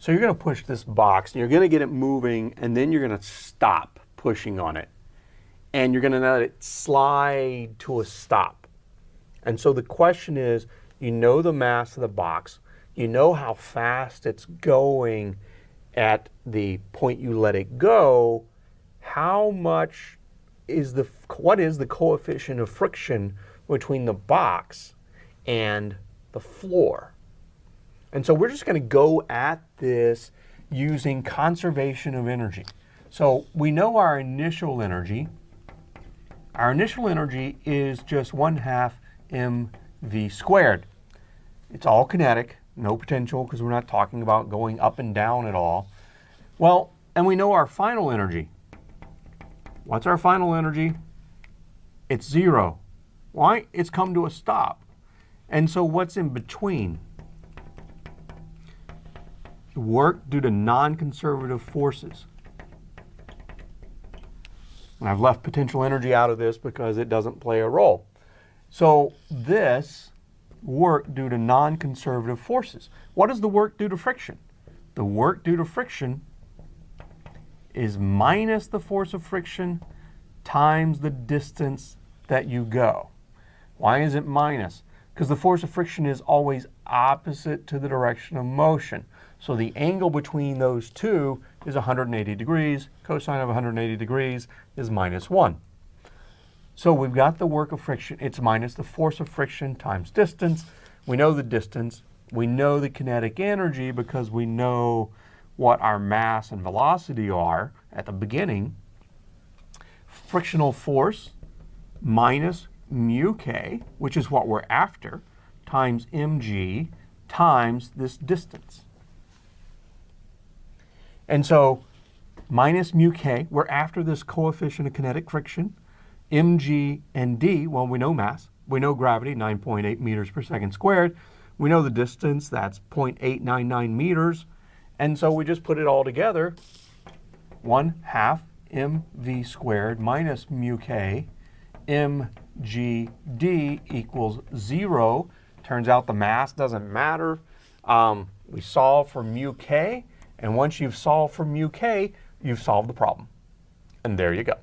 So you're going to push this box, and you're going to get it moving, and then you're going to stop pushing on it. And you're going to let it slide to a stop. And so the question is, you know the mass of the box, you know how fast it's going at the point you let it go, what is the coefficient of friction between the box and the floor? And so we're just going to go at this using conservation of energy. So we know our initial energy. Our initial energy is just 1/2 mv squared. It's all kinetic, no potential, because we're not talking about going up and down at all. Well, and we know our final energy. What's our final energy? It's 0. Why? It's come to a stop. And so what's in between? Work due to non-conservative forces. And I've left potential energy out of this because it doesn't play a role. So this work due to non-conservative forces. What is the work due to friction? The work due to friction is minus the force of friction times the distance that you go. Why is it minus? Because the force of friction is always opposite to the direction of motion. So the angle between those two is 180 degrees. Cosine of 180 degrees is -1. So we've got the work of friction. It's minus the force of friction times distance. We know the distance. We know the kinetic energy because we know what our mass and velocity are at the beginning. Frictional force minus mu k, which is what we're after, times mg times this distance. And so minus mu k, we're after this coefficient of kinetic friction. Mg and d, well, we know mass. We know gravity, 9.8 meters per second squared. We know the distance, that's 0.899 meters. And so we just put it all together. 1/2 mv squared minus mu k mgd equals 0. Turns out the mass doesn't matter. We solve for mu k, and once you've solved for mu k, you've solved the problem. And there you go.